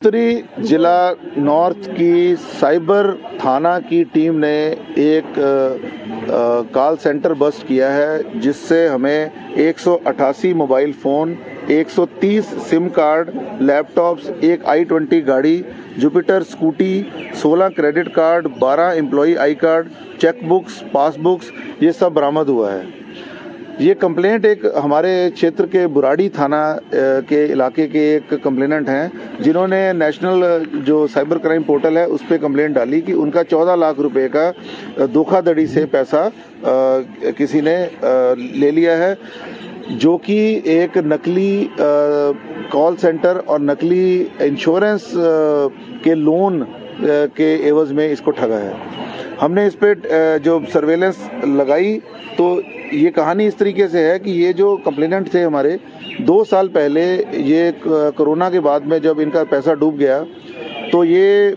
उत्तरी जिला नॉर्थ की साइबर थाना की टीम ने एक कॉल सेंटर बस्ट किया है, जिससे हमें 188 mobile phone, 130 SIM card, laptops, एक i20 गाड़ी, Jupiter scooty, 16 credit card, 12 employee I card, chequebooks, passbooks, ये सब बरामद हुआ है। ये कंप्लेंट एक हमारे क्षेत्र के बुराड़ी थाना के इलाके के एक कंप्लेनेंट हैं, जिन्होंने नेशनल जो साइबर क्राइम पोर्टल है उस पर कंप्लेंट डाली कि उनका 14 लाख रुपए का धोखाधड़ी से पैसा किसी ने ले लिया है, जो कि एक नकली कॉल सेंटर और नकली इंश्योरेंस के लोन के एवज में इसको ठगा है। हमने इस पे जो सर्वेलेंस लगाई तो ये कहानी इस तरीके से है कि ये जो कंप्लेनेंट थे हमारे 2 साल पहले, ये कोरोना के बाद में जब इनका पैसा डूब गया तो ये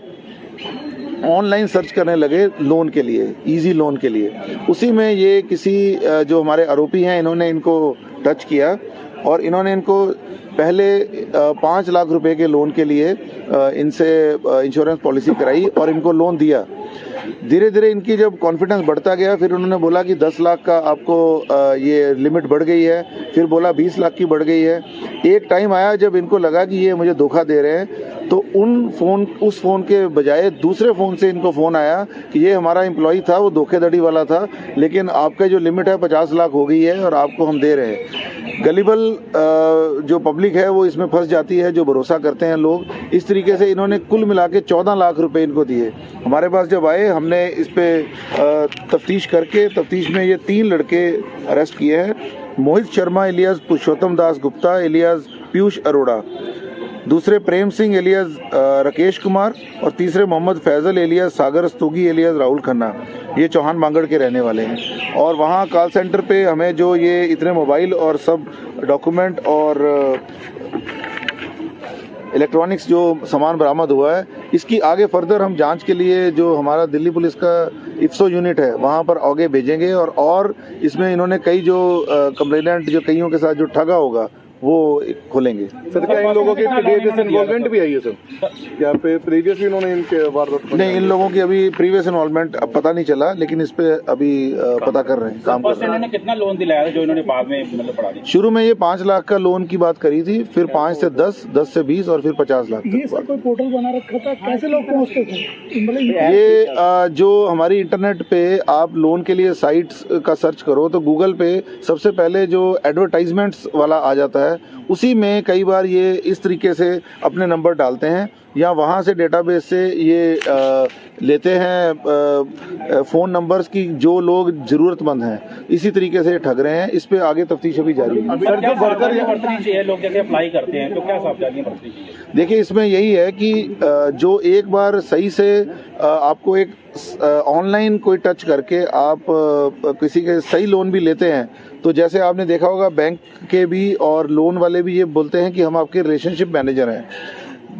ऑनलाइन सर्च करने लगे लोन के लिए, इजी लोन के लिए। उसी में ये किसी जो हमारे आरोपी हैं, इन्होंने इनको टच किया और इन्होंने इनको पहले 5 लाख रुपए के लोन के लिए इनसे इंश्योरेंस पॉलिसी कराई और इनको लोन दिया। धीरे धीरे इनकी जब कॉन्फिडेंस बढ़ता गया, फिर उन्होंने बोला कि 10 लाख का आपको ये लिमिट बढ़ गई है, फिर बोला 20 लाख की बढ़ गई है। एक टाइम आया जब इनको लगा कि ये मुझे धोखा दे रहे हैं, तो उस फ़ोन के बजाय दूसरे फ़ोन से इनको फ़ोन आया कि ये हमारा एम्प्लॉई था, वो धोखेधड़ी वाला था, लेकिन आपका जो लिमिट है 50 लाख हो गई है और आपको हम दे रहे हैं। गलीबल जो पब्लिक है वो इसमें फंस जाती है, जो भरोसा करते हैं लोग। इस तरीके से इन्होंने कुल मिला के 14 लाख रुपए इनको दिए। हमारे पास जब आए, हमने इस पे तफ्तीश करके, तफ्तीश में ये 3 लड़के अरेस्ट किए हैं। मोहित शर्मा एलियास पुरुषोत्तम दास गुप्ता एलियास पीयूष अरोड़ा, दूसरे प्रेम सिंह एलियास राकेश कुमार और तीसरे मोहम्मद फैजल एलियास सागर स्तोगी एलियास राहुल खन्ना। ये चौहान मांगड़ के रहने वाले हैं। और वहाँ कॉल सेंटर पे हमें जो ये इतने मोबाइल और सब डॉक्यूमेंट और इलेक्ट्रॉनिक्स जो सामान बरामद हुआ है, इसकी आगे फर्दर हम जांच के लिए जो हमारा दिल्ली पुलिस का इफ्सो यूनिट है वहाँ पर आगे भेजेंगे। और इसमें इन्होंने कई जो कंप्लेनेंट जो कईयों के साथ जो ठगा होगा वो खोलेंगे। सर, क्या इन लोगों के प्रीवियस इन्वॉल्वमेंट भी आई है सर? क्या प्रीवियस भी इन्होंने इनके वारदात? नहीं, इन लोगों की अभी प्रीवियस इन्वॉल्वमेंट अब पता नहीं चला, लेकिन इस पे अभी पता कर रहे हैं, काम कर रहे हैं। इन्होंने कितना लोन दिलाया जो इन्होंने बाद में मतलब पढ़ा दिया? शुरू में ये 5 लाख का लोन की बात करी थी, फिर 5 से 10, 10 से 20 और फिर 50 लाख ये सर कोई पोर्टल बना रखा था, कैसे लोग पहुंचते थे? मतलब ये जो हमारी इंटरनेट पे आप लोन के लिए साइट्स का सर्च करो तो गूगल पे सबसे पहले जो एडवर्टाइजमेंट्स वाला आ जाता है, उसी में कई बार ये इस तरीके से अपने नंबर डालते हैं या वहाँ से डेटाबेस से ये लेते हैं फ़ोन नंबर्स की जो लोग ज़रूरतमंद हैं। इसी तरीके से ठग रहे हैं। इस पे आगे तफ्तीश अभी जारी है। सर, जो वर्कर लोग जैसे अप्लाई करते हैं तो क्या सावधानी बरतनी चाहिए? देखिए, इसमें यही है कि जो एक बार सही से आपको एक ऑनलाइन कोई टच करके आप किसी के सही लोन भी लेते हैं, तो जैसे आपने देखा होगा बैंक के भी और लोन वाले भी ये बोलते हैं कि हम आपके रिलेशनशिप मैनेजर हैं।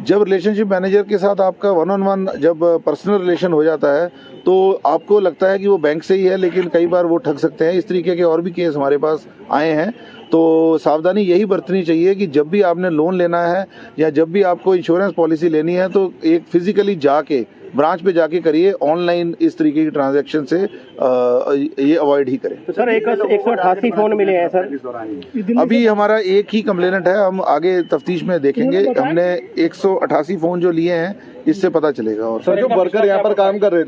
जब रिलेशनशिप मैनेजर के साथ आपका 1-on-1 जब पर्सनल रिलेशन हो जाता है तो आपको लगता है कि वो बैंक से ही है, लेकिन कई बार वो ठग सकते हैं। इस तरीके के और भी केस हमारे पास आए हैं। तो सावधानी यही बरतनी चाहिए कि जब भी आपने लोन लेना है या जब भी आपको इंश्योरेंस पॉलिसी लेनी है तो एक फिजिकली जाके ब्रांच पे जाके करिए। ऑनलाइन इस तरीके की ट्रांजैक्शन से ये अवॉइड ही करें। सर, 188 फोन मिले हैं सर। अभी हमारा एक ही कंप्लेनेंट है, हम आगे तफ्तीश में देखेंगे। हमने 188 फोन जो लिए हैं, इससे पता चलेगा। और सर, जो वर्कर यहाँ पर काम कर रहे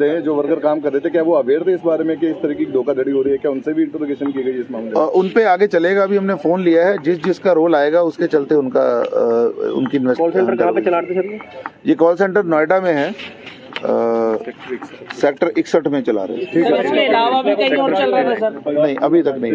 थे, क्या वो अवेयर थे इस बारे में कि इस तरह की धोखाधड़ी हो रही है? क्या उनसे भी इंटरोगेशन की गई इस मामले में? उन पे आगे चलेगा। अभी हमने फोन लिया है, जिसका रोल आएगा उसके चलते उनकी कॉल सेंटर कहाँ पे चला रहे थे सर? ये कॉल सेंटर नोएडा में है, सेक्टर 61 में चला रहे हैं। इसके अलावा भी कहीं और चल रहा है सर? नहीं, अभी तक नहीं।